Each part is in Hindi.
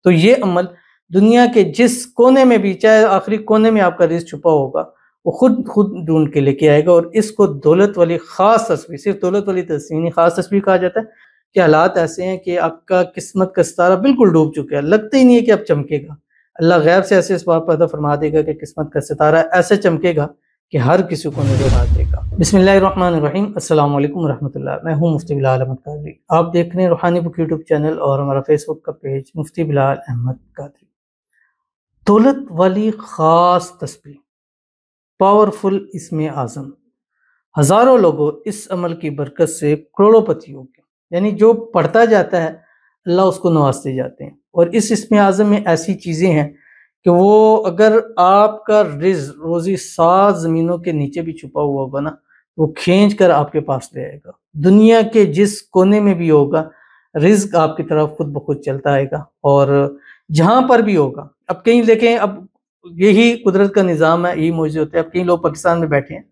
तो ये अमल दुनिया के जिस कोने में भी, चाहे आखिरी कोने में आपका रिज़्क छुपा होगा, वो खुद ढूँढ के लेके आएगा। और इसको दौलत वाली ख़ास तस्वीर, सिर्फ़ दौलत वाली तस्वीर नहीं, ख़ास तस्वीर कहा जाता है कि हालात ऐसे हैं कि आपका किस्मत का सितारा बिल्कुल डूब चुका है, लगता ही नहीं है कि अब चमकेगा। अल्लाह गैब से ऐसे इसबाब पैदा फरमा देगा कि किस्मत का सितारा ऐसे चमकेगा कि हर किसी को नज़र आ जाएगा। बिस्मिल्लाहिर्रहमानिर्रहीम, अस्सलाम वालेकुम रहमतुल्लाह। मैं हूँ मुफ्ती बिलाल अहमद कादरी। आप देख रहे हैं रूहानी बुक यूट्यूब चैनल और हमारा फेसबुक का पेज मुफ्ती बिलाल अहमद कादरी। दौलत वाली ख़ास तस्बीह, पावरफुल इसमें आज़म। हज़ारों लोगों इस अमल की बरकत से करोड़ोंपति हो गए। यानी जो पढ़ता जाता है अल्लाह उसको नवाजते जाते हैं। और इस इसमें आज़म में ऐसी चीज़ें हैं कि वो अगर आपका रोज़ी 7 ज़मीनों के नीचे भी छुपा हुआ होगा ना, वो खींच कर आपके पास ले आएगा। दुनिया के जिस कोने में भी होगा, रिज़्क आपकी तरफ खुद ब खुद चलता आएगा। और जहाँ पर भी होगा, अब कहीं देखें, अब यही कुदरत का निज़ाम है, यही मौजूद होता है। अब कई लोग पाकिस्तान में बैठे हैं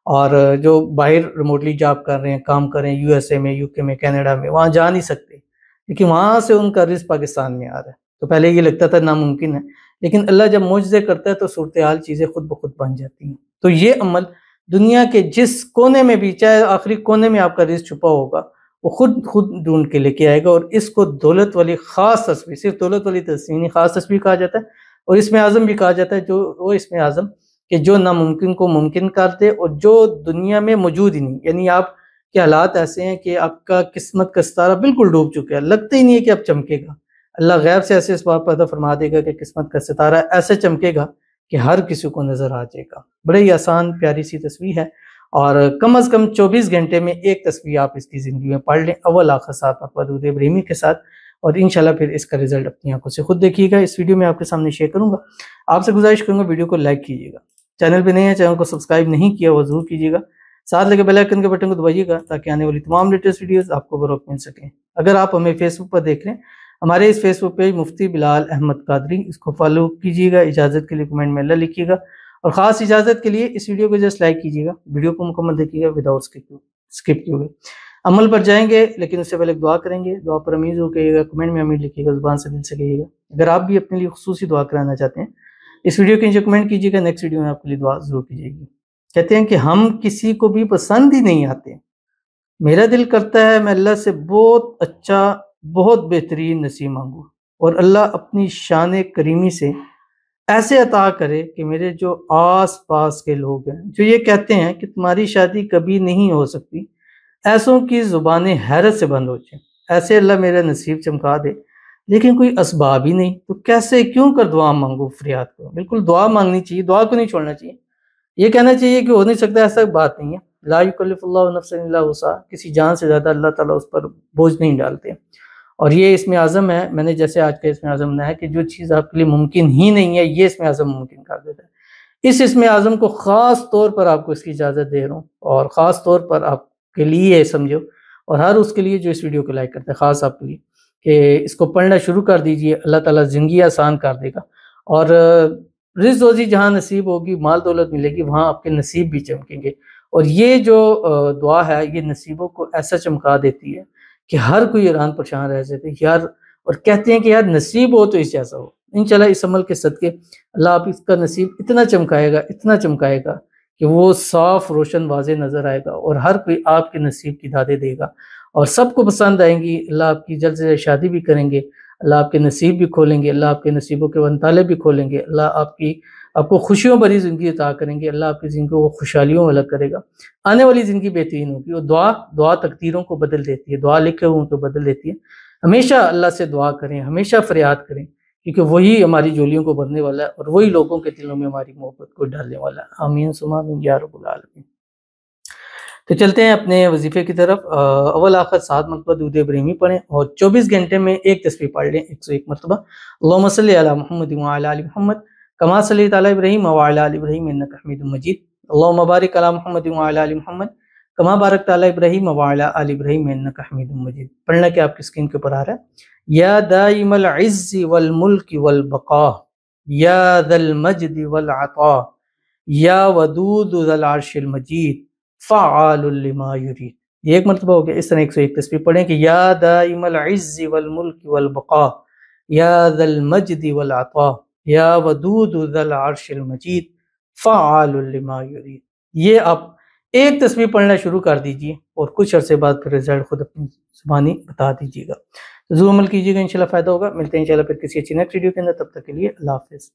और जो बाहर रिमोटली जॉब कर रहे हैं, काम कर रहे हैं, यूएसए में, यूके में, कनाडा में, वहाँ जा नहीं सकते, लेकिन वहाँ से उनका रिज़्क पाकिस्तान में आ रहा है। तो पहले ये लगता था नामुमकिन है, लेकिन अल्लाह जब मुआज़े करता है तो सूरत-ए-हाल चीज़ें खुद ब खुद बन जाती हैं। तो ये अमल दुनिया के जिस कोने में भी, चाहे आखिरी कोने में आपका रिज़्क छुपा होगा, वो खुद ढूँढ के लेके आएगा। और इसको दौलत वाली ख़ास तस्बीह, सिर्फ़ दौलत वाली तस्बीह नहीं, ख़ास तस्बीह कहा जाता है। और इसमें आज़म भी कहा जाता है, जो वो इसमें आज़म कि जो नामुमकिन को मुमकिन कर दे और जो दुनिया में मौजूद ही नहीं। यानी आप के हालात ऐसे हैं कि आपका किस्मत का सितारा बिल्कुल डूब चुका है, लगता ही नहीं है कि अब चमकेगा। अल्लाह गैब से ऐसे इसबाब पैदा फरमा देगा कि किस्मत का सितारा ऐसे चमकेगा कि हर किसी को नज़र आ जाएगा। बड़े ही आसान प्यारी सी तस्वीर है और कम से कम 24 घंटे में एक तस्वीर आप इसकी ज़िंदगी में पढ़ लें, अव्वल आखिर साथ आपका दुरूद इब्राहिमी के साथ, और इंशाल्लाह फिर इसका रिज़ल्ट अपनी आंखों से खुद देखिएगा। इस वीडियो में आपके सामने शेयर करूँगा। आपसे गुजारिश करूँगा वीडियो को लाइक कीजिएगा, चैनल पे नए हैं, चैनल को सब्सक्राइब नहीं किया वो ज़रूर कीजिएगा, साथ लगे बेल आइकन के बटन को दबाइएगा ताकि आने वाली तमाम लेटेस्ट वीडियोस आपको बरवक्त मिल सकें। अगर आप हमें फेसबुक पर देख रहे हैं, हमारे इस फेसबुक पेज मुफ्ती बिलाल अहमद कादरी, इसको फॉलो कीजिएगा। इजाज़त के लिए कमेंट में अल्लाह लिखिएगा और ख़ास इजाज़त के लिए इस वीडियो को जस्ट लाइक कीजिएगा। वीडियो को मुकम्मल देखिएगा विदाउट स्किप किए हुए। अमल पर जाएंगे, लेकिन उससे पहले दुआ करेंगे। दुआ पर अमीर हो कहिएगा, कमेंट में अमीर लिखिएगा, ज़ुबान से दिल से कहिएगा। अगर आप भी अपने लिए खुसूसी दुआ कराना चाहते हैं, इस वीडियो के नीचे कमेंट कीजिएगा, नेक्स्ट वीडियो में आपके लिए दुआ ज़रूर की जाएगी। कहते हैं कि हम किसी को भी पसंद ही नहीं आते। मेरा दिल करता है मैं अल्लाह से बहुत अच्छा, बहुत बेहतरीन नसीब मांगूँ और अल्लाह अपनी शान करीमी से ऐसे अता करे कि मेरे जो आस-पास के लोग हैं, जो ये कहते हैं कि तुम्हारी शादी कभी नहीं हो सकती, ऐसों की ज़ुबानें हैरत से बंद हो जाएँ। ऐसे अल्लाह मेरा नसीब चमका दे, लेकिन कोई असबाब ही नहीं, तो कैसे क्यों कर दुआ मांगूँ, फरियाद करूँ। बिल्कुल दुआ मांगनी चाहिए, दुआ को नहीं छोड़ना चाहिए। ये कहना चाहिए कि हो नहीं सकता, ऐसा बात नहीं है। ला युकल्लिफुल्लाहु नफ्सन इल्ला वुसअहा, किसी जान से ज़्यादा अल्लाह ताला उस पर बोझ नहीं डालते। और ये इसमें आज़म है, मैंने जैसे आज का इसमें आज़म बनाया कि जो चीज़ आपके लिए मुमकिन ही नहीं है, ये इसमें आज़म मुमकिन कर देता है। इस इसमें आज़म को ख़ास तौर पर आपको इसकी इजाज़त दे रहा हूँ और ख़ास तौर पर आपके लिए समझो, और हर उसके लिए जो इस वीडियो को लाइक करता है, ख़ास आपके लिए, कि इसको पढ़ना शुरू कर दीजिए। अल्लाह ताला ज़िंदगी आसान कर देगा और रिज़्क़ रोज़ी जहाँ नसीब होगी, माल दौलत मिलेगी, वहाँ आपके नसीब भी चमकेंगे। और ये जो दुआ है, ये नसीबों को ऐसा चमका देती है कि हर कोई हैरान परेशान रह जाते हैं यार, और कहते हैं कि यार नसीब हो तो इस जैसा हो। इंशाल्लाह इस अमल के सदके अल्लाह आप इसका नसीब इतना चमकाएगा, इतना चमकाएगा कि वो साफ रोशन वाज़े नज़र आएगा और हर कोई आपके नसीब की दादें देगा और सबको पसंद आएंगी। अल्लाह आपकी जल्द से जल्द शादी भी करेंगे, अल्लाह आपके नसीब भी खोलेंगे, अल्लाह आपके नसीबों के वंताले भी खोलेंगे, अल्लाह आपको खुशियों भरी ज़िंदगी अता करेंगे, अल्लाह आपकी ज़िंदगी को खुशहालियों में अलग करेगा। आने वाली ज़िंदगी बेहतरीन होगी। और दुआ तकदीरों को बदल देती है, दुआ लिखे हुओं को बदल देती है। हमेशा अल्लाह से दुआ करें, हमेशा फ़रियाद करें, क्योंकि वही हमारी झोलियों को भरने वाला है और वही लोगों के दिलों में हमारी मोहब्बत को डालने वाला है। आमीन सुम्मा आमीन या रब्बुल आलमीन। तो चलते हैं अपने वजीफे की तरफ। अव्वल आखिर 7 मरतबा दुरूद इब्राहिमी पढ़ें और 24 घंटे में एक तस्बीह पढ़ लें 101 मरतबा। अल्लाहुम्मा सल्लि अला मुहम्मद व अला आलि मुहम्मद कमा सल्लैता अला इब्राहीम व अला आलि इब्राहीम इन्नका हमीदुम मजीद। अल्लाहुम्मा बारिक अला मुहम्मद व अला आलि मुहम्मद कमा बारकता अला इब्राहीम व अला आलि इब्राहीम इन्नका हमीदुम मजीद। पढ़ना क्या आपकी स्क्रीन के ऊपर आ रहा है। या दाइमल इज़्ज़ि वल मुल्क वल बका, या ज़ल मजद वल अता, या वदूद ज़ल अर्शिल मजीद, फ़अालुल लिमा युरीद। ये एक मरतबा हो गया। इस तरह 101 तस्बीह पढ़ें कि या दाइमल इज़्ज़ि वल मुल्क वल बका, या ज़ल मजदि वल अता या वदूद ज़ल अर्शिल मजीद फ़अालुल लिमा युरीद। ये आप एक तस्बीह पढ़ना शुरू कर दीजिए और कुछ अरसे बाद फिर रिजल्ट खुद अपनी ज़ुबानी बता दीजिएगा। ज़रूर अमल कीजिएगा, इंशाल्लाह फ़ायदा होगा। मिलते हैं इंशाल्लाह फिर किसी अच्छी नेक्स्ट वीडियो के अंदर, तब तक के लिए अल्लाह हाफ़िज़।